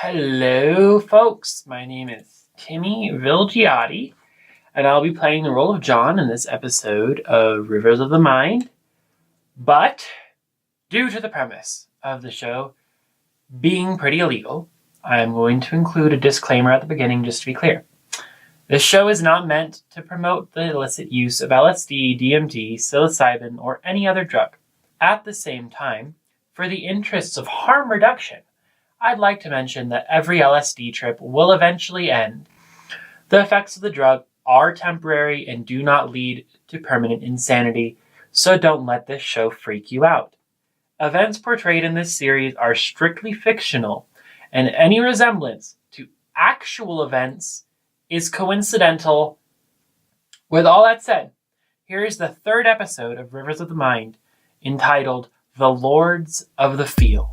Hello, folks. My name is Timmy Vilgiati, and I'll be playing the role of John in this episode of Rivers of the Mind. But, due to the premise of the show being pretty illegal, I'm going to include a disclaimer at the beginning just to be clear. This show is not meant to promote the illicit use of LSD, DMT, psilocybin, or any other drug. At the same time, for the interests of harm reduction, I'd like to mention that every LSD trip will eventually end. The effects of the drug are temporary and do not lead to permanent insanity, so don't let this show freak you out. Events portrayed in this series are strictly fictional, and any resemblance to actual events is coincidental. With all that said, here is the third episode of Rivers of the Mind, entitled The Lords of the Field.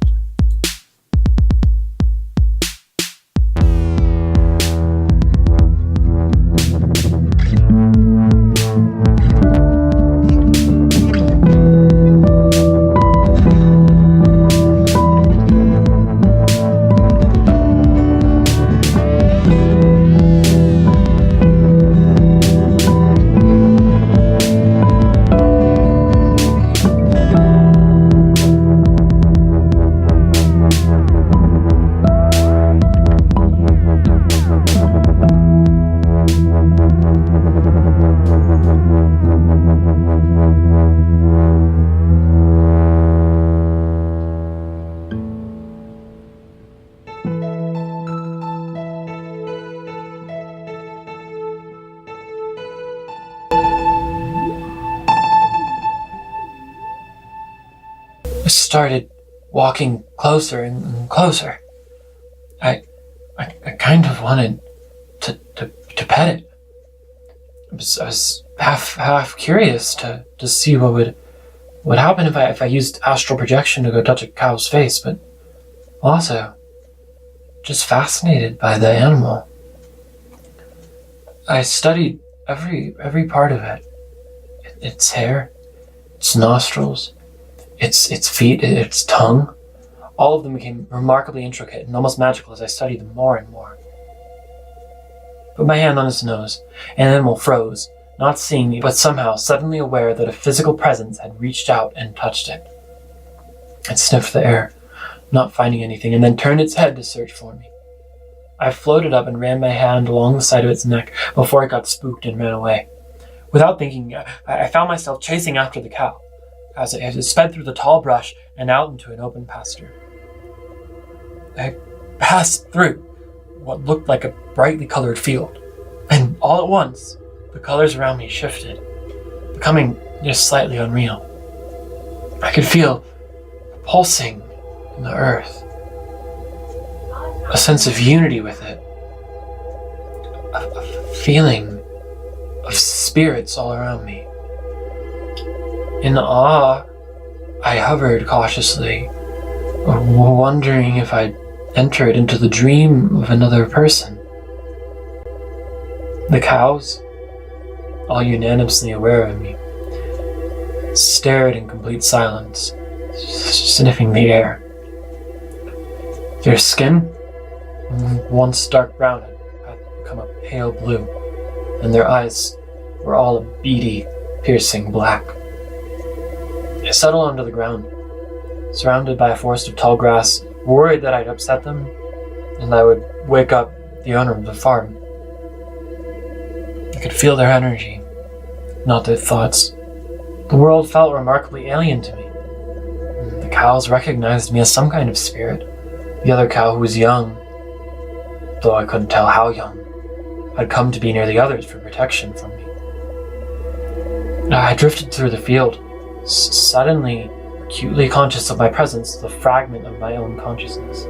I started walking closer and closer. I kind of wanted to pet it. I was half curious to see what would happen if I used astral projection to go touch a cow's face, but also just fascinated by the animal. I studied every part of it. Its hair, its nostrils, its feet, its tongue. All of them became remarkably intricate and almost magical as I studied them more and more. Put my hand on its nose, and the animal froze, not seeing me, but somehow suddenly aware that a physical presence had reached out and touched it. It sniffed the air, not finding anything, and then turned its head to search for me. I floated up and ran my hand along the side of its neck before it got spooked and ran away. Without thinking, I found myself chasing after the cow as it sped through the tall brush and out into an open pasture. I passed through what looked like a brightly colored field, and all at once, the colors around me shifted, becoming just slightly unreal. I could feel a pulsing in the earth, a sense of unity with it, a feeling of spirits all around me. In awe, I hovered cautiously, wondering if I'd entered into the dream of another person. The cows, all unanimously aware of me, stared in complete silence, sniffing the air. Their skin, once dark brown, had become a pale blue, and their eyes were all a beady, piercing black. I settled onto the ground, surrounded by a forest of tall grass, worried that I'd upset them and I would wake up the owner of the farm. I could feel their energy, not their thoughts. The world felt remarkably alien to me. The cows recognized me as some kind of spirit. The other cow, who was young, though I couldn't tell how young, had come to be near the others for protection from me. I drifted through the field, suddenly acutely conscious of my presence, the fragment of my own consciousness.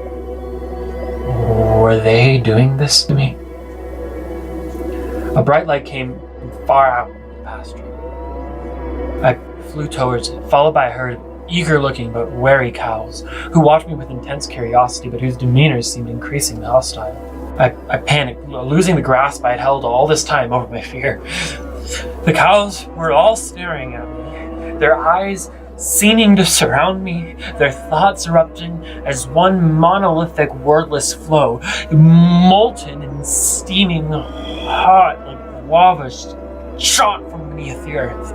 Were they doing this to me? A bright light came from far out in the pasture. I flew towards it, followed by a herd of eager-looking but wary cows, who watched me with intense curiosity, but whose demeanors seemed increasingly hostile. I panicked, losing the grasp I had held all this time over my fear. The cows were all staring at me, their eyes seeming to surround me, their thoughts erupting as one monolithic wordless flow, molten and steaming hot like lava shot from beneath the earth.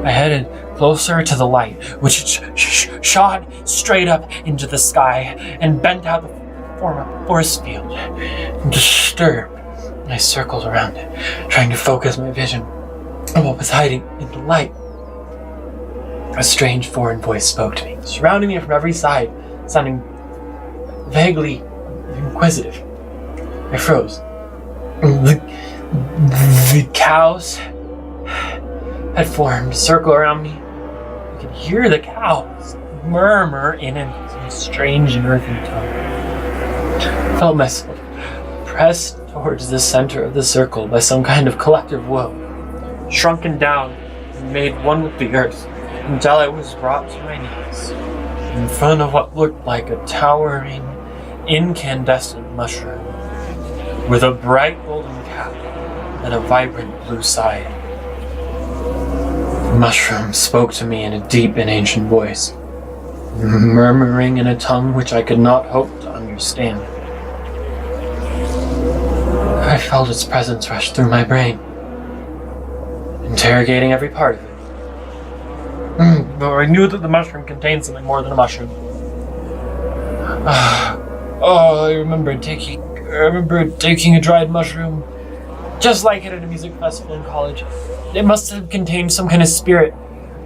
I headed closer to the light, which shot straight up into the sky and bent out the form of a force field. Disturbed, I circled around it, trying to focus my vision on what was hiding in the light. A strange foreign voice spoke to me, surrounding me from every side, sounding vaguely inquisitive. I froze. The cows had formed a circle around me. I could hear the cows murmur in a strange and earthy tone. I felt myself pressed towards the center of the circle by some kind of collective will, shrunken down and made one with the earth, until I was brought to my knees in front of what looked like a towering, incandescent mushroom with a bright golden cap and a vibrant blue side. The mushroom spoke to me in a deep and ancient voice, murmuring in a tongue which I could not hope to understand. I felt its presence rush through my brain, interrogating every part of it. But I knew that the mushroom contained something more than a mushroom. I remember taking a dried mushroom, just like it at a music festival in college. It must have contained some kind of spirit,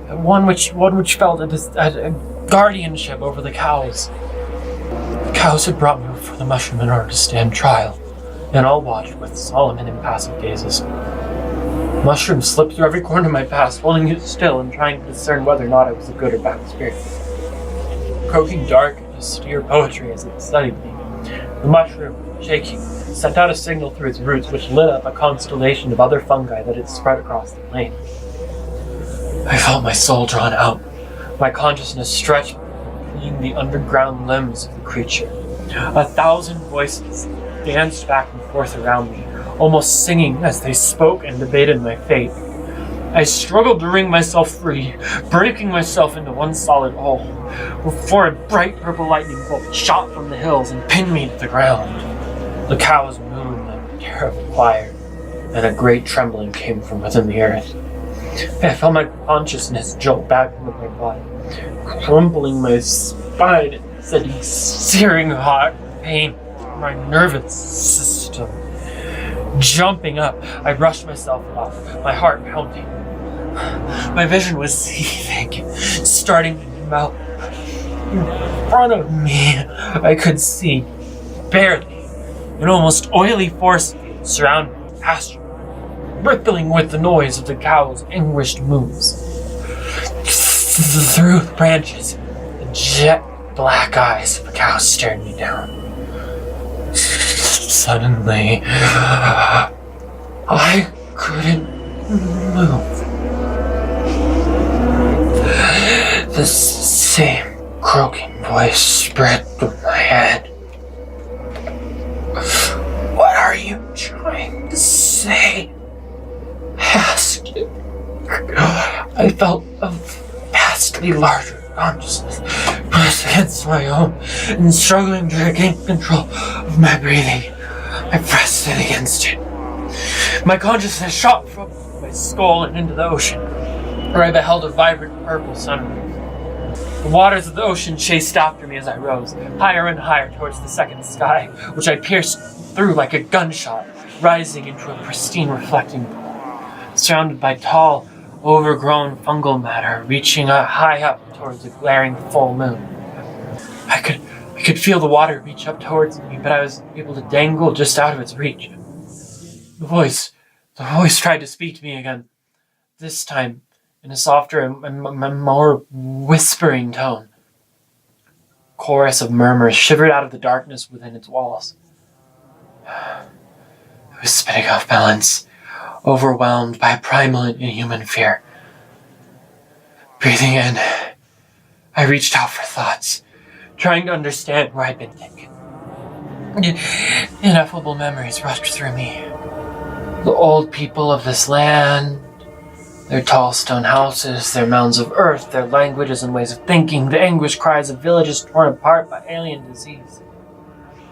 one which felt a guardianship over the cows. The cows had brought me before the mushroom in order to stand trial, and all watched with solemn and impassive gazes. Mushroom slipped through every corner of my past, holding it still and trying to discern whether or not it was a good or bad spirit. Croaking dark and austere poetry as it studied me, the mushroom, shaking, sent out a signal through its roots which lit up a constellation of other fungi that had spread across the plain. I felt my soul drawn out, my consciousness stretched between the underground limbs of the creature. 1,000 voices danced back and forth around me, almost singing as they spoke and debated my fate. I struggled to wring myself free, breaking myself into one solid whole, before a bright purple lightning bolt shot from the hills and pinned me to the ground. The cows mooed like a terrible choir, and a great trembling came from within the earth. I felt my consciousness jolt back into my body, crumpling my spine and sending searing hot pain through my nervous system. Jumping up, I brushed myself off, my heart pounding. My vision was seething, starting to melt. In front of me, I could see, barely, an almost oily force field surrounding the pasture, rippling with the noise of the cows' anguished moves. Through the branches, the jet black eyes of the cows stared me down. Suddenly, I couldn't move. The same croaking voice spread through my head. What are you trying to say? I asked it. I felt a vastly larger consciousness pressed against my own and struggling to regain control of my breathing. I pressed it against it. My consciousness shot from my skull and into the ocean, where I beheld a vibrant purple sunrise. The waters of the ocean chased after me as I rose, higher and higher towards the second sky, which I pierced through like a gunshot, rising into a pristine reflecting pool, surrounded by tall, overgrown fungal matter, reaching high up towards the glaring full moon. I could feel the water reach up towards me, but I was able to dangle just out of its reach. The voice tried to speak to me again, this time in a softer and more whispering tone. A chorus of murmurs shivered out of the darkness within its walls. I was spinning off balance, overwhelmed by a primal and inhuman fear. Breathing in, I reached out for thoughts, trying to understand where I'd been thinking. Ineffable memories rushed through me. The old people of this land, Their tall stone houses, their mounds of earth, their languages and ways of thinking, the anguished cries of villages torn apart by alien disease,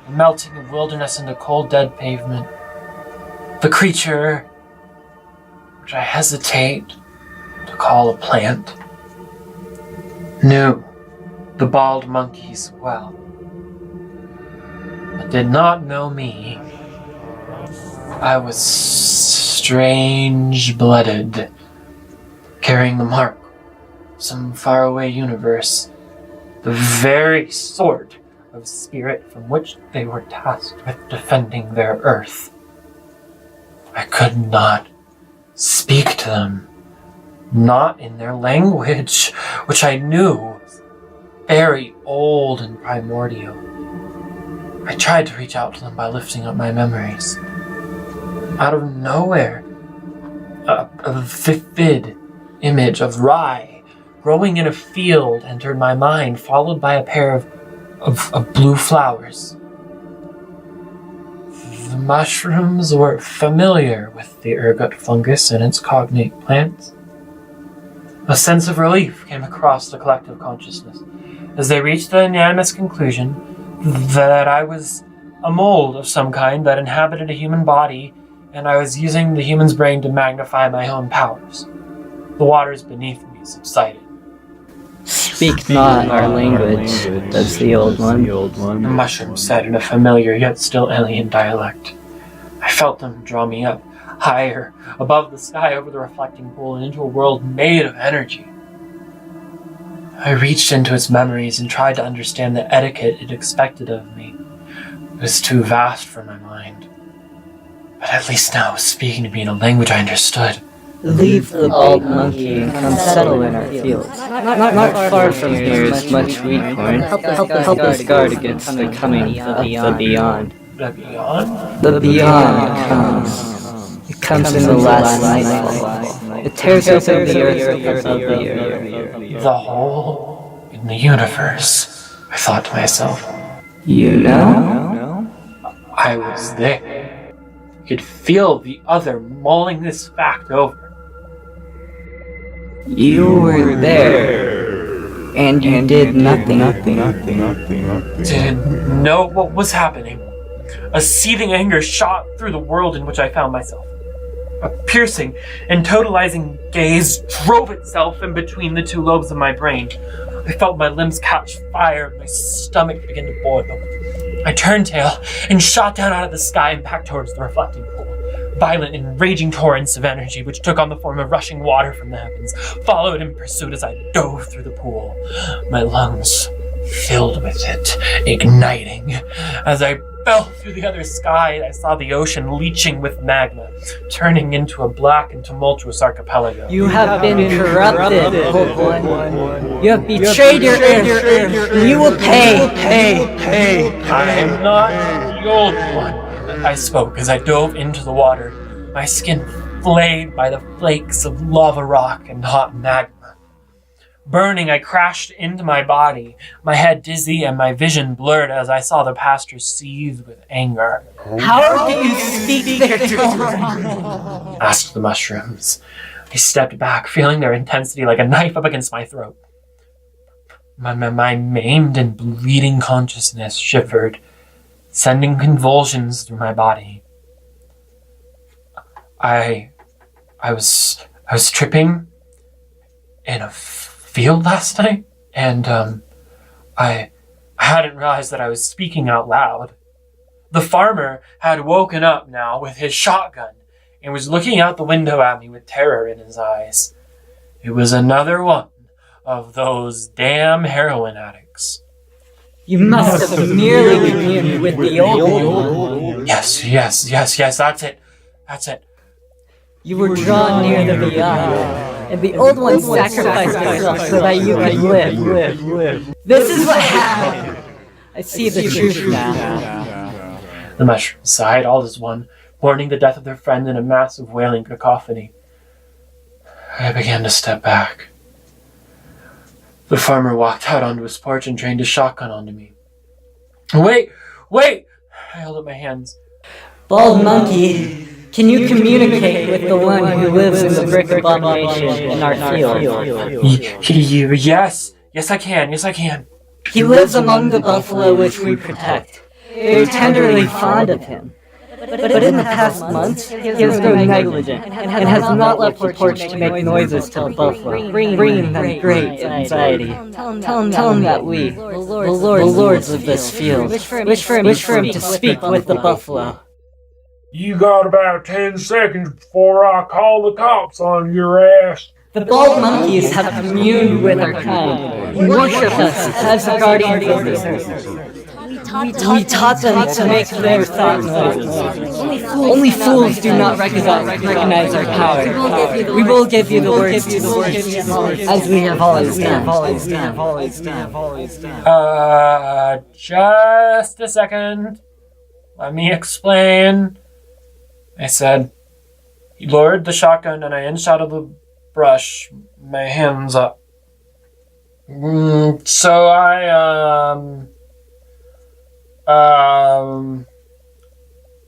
the melting of wilderness into cold, dead pavement, the creature which I hesitate to call a plant, knew the bald monkeys well, but did not know me. I was strange-blooded, carrying the mark of some faraway universe, the very sort of spirit from which they were tasked with defending their Earth. I could not speak to them, not in their language, which I knew was very old and primordial. I tried to reach out to them by lifting up my memories. Out of nowhere, a vivid image of rye growing in a field entered my mind, followed by a pair of blue flowers. The mushrooms were familiar with the ergot fungus and its cognate plants. A sense of relief came across the collective consciousness as they reached the unanimous conclusion that I was a mold of some kind that inhabited a human body, and I was using the human's brain to magnify my own powers. The waters beneath me subsided. Speak not our language, that's the old one. The mushroom said in a familiar yet still alien dialect. I felt them draw me up, higher, above the sky, over the reflecting pool, and into a world made of energy. I reached into its memories and tried to understand the etiquette it expected of me. It was too vast for my mind. But at least now it was speaking to me in a language I understood. Leave the bald monkey and come settle in our fields. Not far from here is much wheat corn. Help us guard against the coming of the beyond. The beyond? The beyond comes. It comes in the last nightfall. It tears open the earth of the earth. The hole in the universe, I thought to myself. You know? I was there. I could feel the other mulling this fact over. You were there, and you did nothing. Didn't know what was happening. A seething anger shot through the world in which I found myself. A piercing and totalizing gaze drove itself in between the two lobes of my brain. I felt my limbs catch fire and my stomach begin to boil. I turned tail and shot down out of the sky and back towards the reflecting pool. Violent and raging torrents of energy, which took on the form of rushing water from the heavens, followed in pursuit as I dove through the pool. My lungs filled with it, igniting. As I fell through the other sky, I saw the ocean leaching with magma, turning into a black and tumultuous archipelago. You have been corrupted, Old One. You have betrayed your Earth. You will pay. I am not the Old One, I spoke as I dove into the water, my skin flayed by the flakes of lava rock and hot magma. Burning, I crashed into my body, my head dizzy and my vision blurred as I saw the pasture seethe with anger. How do you speak their tongue? Asked the mushrooms. I stepped back, feeling their intensity like a knife up against my throat. My maimed and bleeding consciousness shivered, sending convulsions through my body. I was tripping in a field last night, and I hadn't realized that I was speaking out loud. The farmer had woken up now with his shotgun and was looking out the window at me with terror in his eyes. It was another one of those damn heroin addicts. You must have merely communed with the Old One. Yes, that's it. You were drawn near the beyond, and the Old One sacrificed himself so that you could live. This is what happened. I see the truth now. The mushrooms sighed all as one, mourning the death of their friend in a massive wailing cacophony. I began to step back. The farmer walked out onto his porch and trained his shotgun onto me. Wait! I held up my hands. Bald monkey, Can you communicate with the one who lives in the brick abomination in our field? Yes I can. He lives among the buffalo which we protect. They're tenderly fond of him. But in the past months, he has grown negligent and has not left the porch to make noises to the buffalo, bringing them great anxiety. Tell him that we, the lords of this field, wish for him to speak with the buffalo. You got about 10 seconds before I call the cops on your ass. The bald monkeys have communed with our kind and worship us as the guardians of the earth. We taught them to make their thoughts noises. Only fools do not recognize our power. We will give you the words to speak, as we have always done. Just a second. Let me explain. I said, he lowered the shotgun and I inched out of the brush, my hands up. So I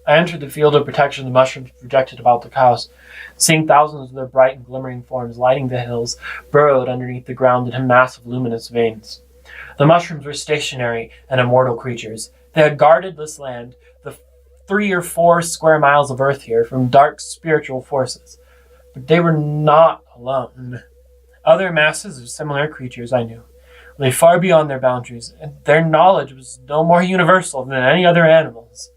entered the field of protection the mushrooms projected about the cows, seeing thousands of their bright and glimmering forms lighting the hills, burrowed underneath the ground in massive luminous veins. The mushrooms were stationary and immortal creatures. They had guarded this land, the 3 or 4 square miles of earth here, from dark spiritual forces. But they were not alone. Other masses of similar creatures I knew lay far beyond their boundaries, and their knowledge was no more universal than any other animals.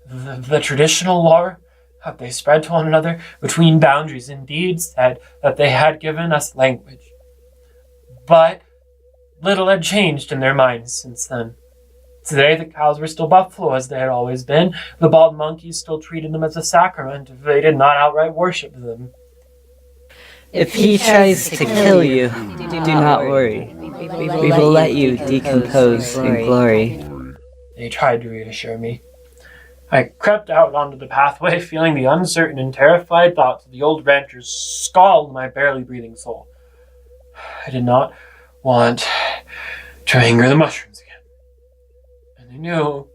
The traditional lore that they spread to one another between boundaries indeed said that they had given us language. But little had changed in their minds since then. Today the cows were still buffalo as they had always been. The bald monkeys still treated them as a sacrament if they did not outright worship them. If he tries to kill you, do not worry. We will let you decompose in glory. They tried to reassure me. I crept out onto the pathway, feeling the uncertain and terrified thoughts of the old ranchers scald my barely breathing soul. I did not want to anger the mushrooms again. And I knew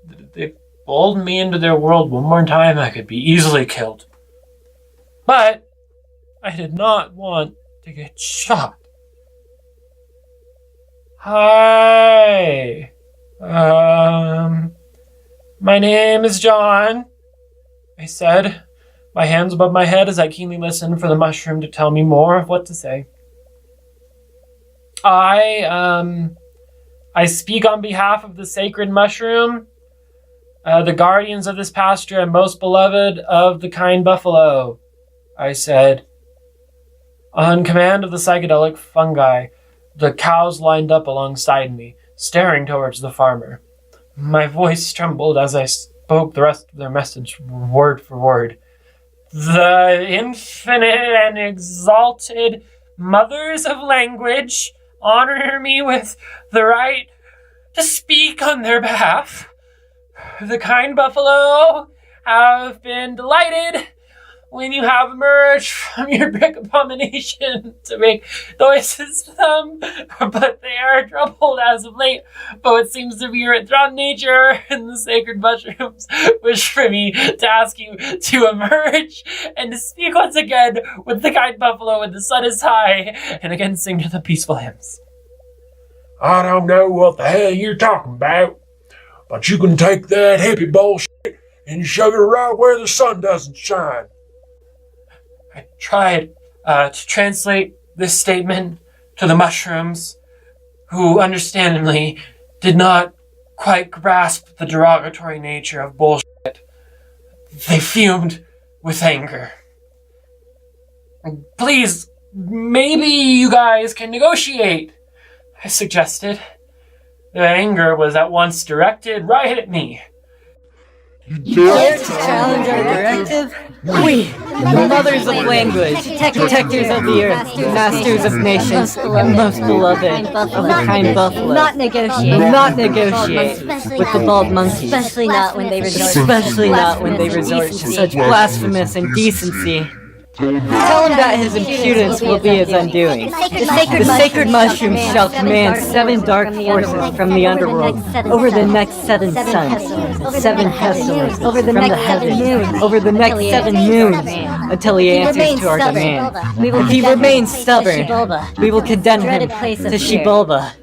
that if they pulled me into their world one more time, I could be easily killed. But I did not want to get shot. Hi. My name is John, I said, my hands above my head as I keenly listened for the mushroom to tell me more of what to say. I speak on behalf of the sacred mushroom, the guardians of this pasture and most beloved of the kind buffalo, I said. On command of the psychedelic fungi, the cows lined up alongside me, staring towards the farmer. My voice trembled as I spoke the rest of their message word for word. The infinite and exalted mothers of language honor me with the right to speak on their behalf. The kind buffalo have been delighted when you have emerged from your brick abomination to make noises to them, but they are troubled as of late. But it seems to be your drawn nature, and the sacred mushrooms wish for me to ask you to emerge and to speak once again with the kind buffalo when the sun is high, and again sing to the peaceful hymns. I don't know what the hell you're talking about, but you can take that hippie bullshit and shove it right where the sun doesn't shine. I tried to translate this statement to the mushrooms, who understandably did not quite grasp the derogatory nature of bullshit. They fumed with anger. Please, maybe you guys can negotiate, I suggested. The anger was at once directed right at me. You dare to challenge our directive? We, the mothers of language, protectors of the earth, masters of nations, and most beloved of the kind buffalo, Not negotiate. with the bald monkeys, Especially not when they resort to such blasphemous indecency. Tell him that his impudence will be his undoing. The sacred mushroom shall command 7 dark forces from the underworld over the next 7 suns, 7 pestilence from the heavens, over the next 7 moons, until he answers to our demand. If he remains stubborn, we will condemn him to Shibulba,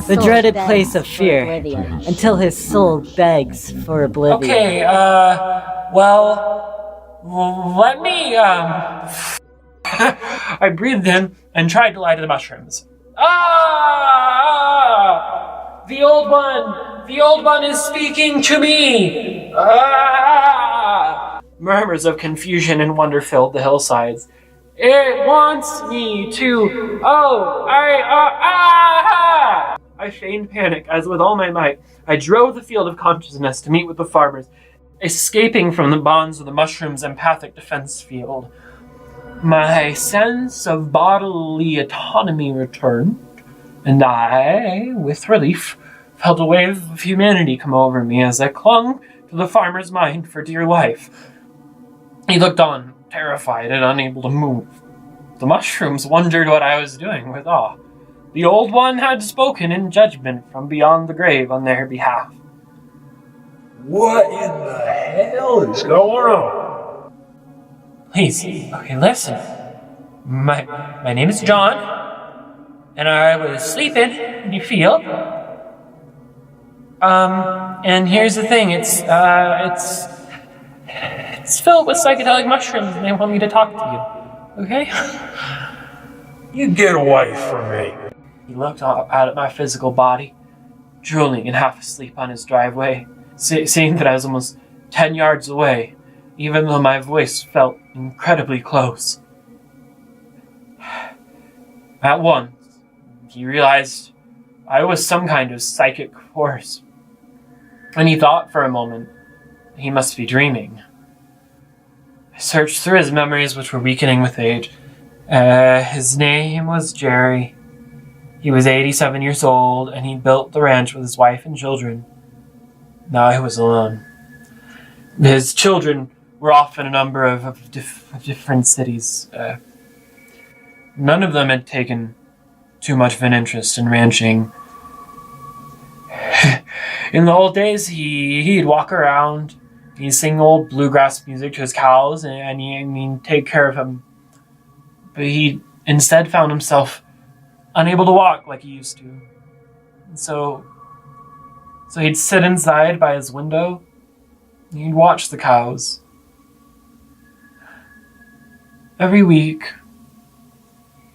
the dreaded place of fear, until his soul begs for oblivion. Okay, well, let me, I breathed in and tried to lie to the mushrooms. Ah! The old one is speaking to me! Ah! Murmurs of confusion and wonder filled the hillsides. It wants me to, I feigned panic as with all my might, I drove the field of consciousness to meet with the farmers, escaping from the bonds of the mushroom's empathic defense field. My sense of bodily autonomy returned, and I, with relief, felt a wave of humanity come over me as I clung to the farmer's mind for dear life. He looked on, terrified and unable to move. The mushrooms wondered what I was doing with awe. The old one had spoken in judgment from beyond the grave on their behalf. What in the hell is going on? Please, okay, listen. My name is John, and I was sleeping in the field. And here's the thing, it's filled with psychedelic mushrooms, and they want me to talk to you. Okay? You get away from me. He looked out at my physical body, drooling and half asleep on his driveway, seeing that I was almost 10 yards away, even though my voice felt incredibly close. At once, he realized I was some kind of psychic force, and he thought for a moment he must be dreaming. I searched through his memories, which were weakening with age. His name was Jerry. He was 87 years old, and he built the ranch with his wife and children. Now he was alone. His children were off in a number of different cities. None of them had taken too much of an interest in ranching. In the old days, he'd walk around, he'd sing old bluegrass music to his cows, and he'd take care of them. But he instead found himself unable to walk like he used to. And so he'd sit inside by his window, and he'd watch the cows. Every week,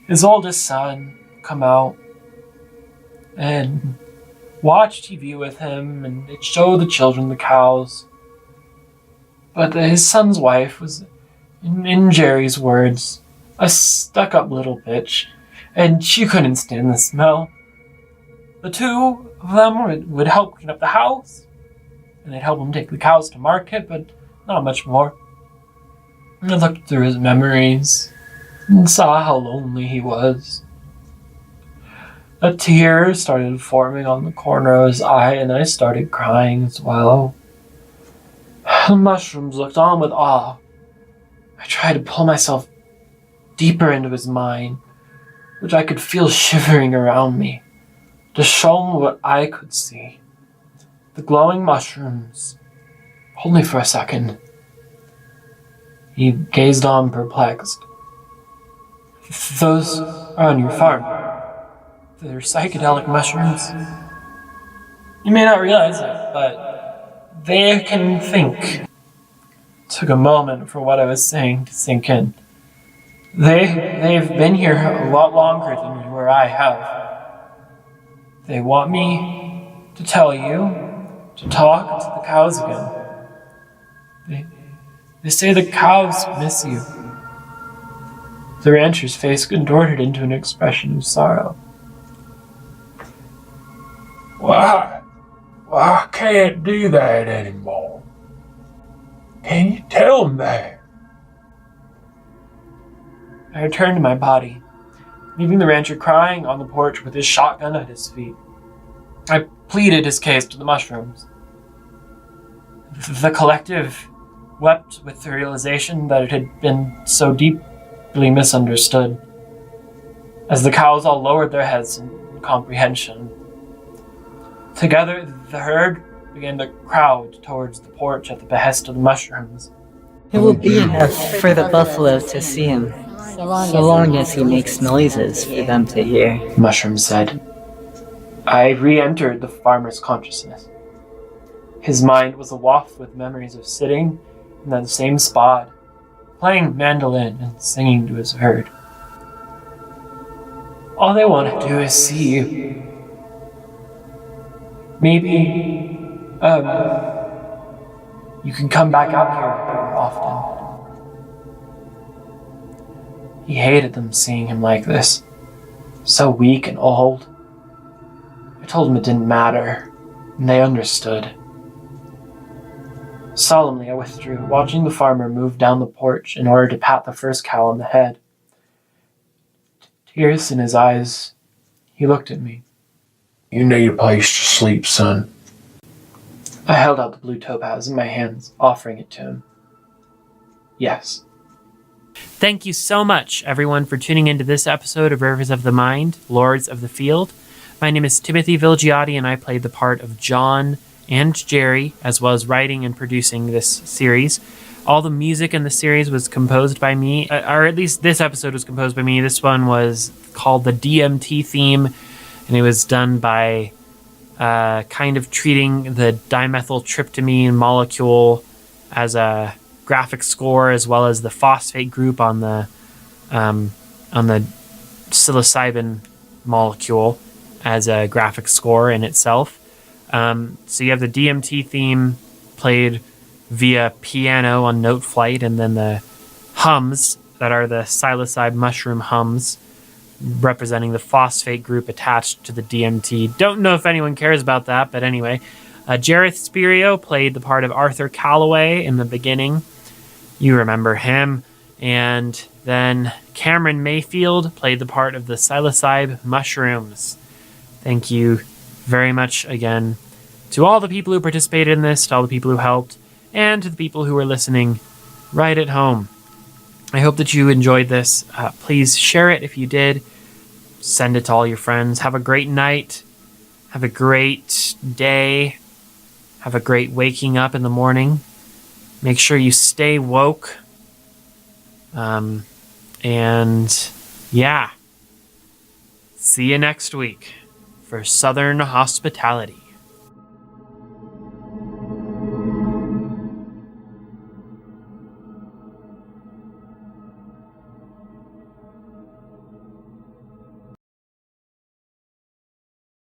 his oldest son would come out and watch TV with him, and they'd show the children the cows. But his son's wife was, in Jerry's words, a stuck-up little bitch, and she couldn't stand the smell. The two of them would help clean up the house, and they'd help him take the cows to market, but not much more. And I looked through his memories and saw how lonely he was. A tear started forming on the corner of his eye, and I started crying as well. The mushrooms looked on with awe. I tried to pull myself deeper into his mind, which I could feel shivering around me, to show him what I could see. The glowing mushrooms, only for a second. He gazed on perplexed. Those are on your farm. They're psychedelic mushrooms. You may not realize it, but they can think. It took a moment for what I was saying to sink in. They've been here a lot longer than where I have. They want me to tell you to talk to the cows again. They say the cows miss you. The rancher's face contorted into an expression of sorrow. Well, I can't do that anymore. Can you tell them that? I returned to my body, leaving the rancher crying on the porch with his shotgun at his feet. I pleaded his case to the mushrooms. The collective wept with the realization that it had been so deep completely misunderstood. As the cows all lowered their heads in comprehension, together the herd began to crowd towards the porch at the behest of the mushrooms. It will be enough for the buffalo to see him, so long as he makes noises for them to hear. Mushroom said. I re-entered the farmer's consciousness. His mind was awaft with memories of sitting in that same spot, playing mandolin and singing to his herd. All they want to do is see you. Maybe, you can come back out here more often. He hated them seeing him like this, so weak and old. I told him it didn't matter, and they understood. Solemnly, I withdrew, watching the farmer move down the porch in order to pat the first cow on the head. Tears in his eyes, he looked at me. You need a place to sleep, son. I held out the blue topaz in my hands, offering it to him. Yes. Thank you so much, everyone, for tuning into this episode of Rivers of the Mind, Lords of the Field. My name is Timothy Vilgiotti, and I played the part of John and Jerry, as well as writing and producing this series. All the music in the series was composed by me, or at least this episode was composed by me. This one was called the DMT theme, and it was done by kind of treating the dimethyltryptamine molecule as a graphic score, as well as the phosphate group on the psilocybin molecule as a graphic score in itself. So you have the DMT theme played via piano on Note Flight, and then the hums that are the psilocybe mushroom hums representing the phosphate group attached to the DMT. Don't know if anyone cares about that, but anyway. Jareth Spirio played the part of Arthur Calloway in the beginning. You remember him. And then Cameron Mayfield played the part of the psilocybe mushrooms. Thank you very much again to all the people who participated in this, to all the people who helped, and to the people who are listening right at home. I hope that you enjoyed this. Please share it if you did. Send it to all your friends. Have a great night. Have a great day. Have a great waking up in the morning. Make sure you stay woke. And yeah. See you next week for Southern Hospitality.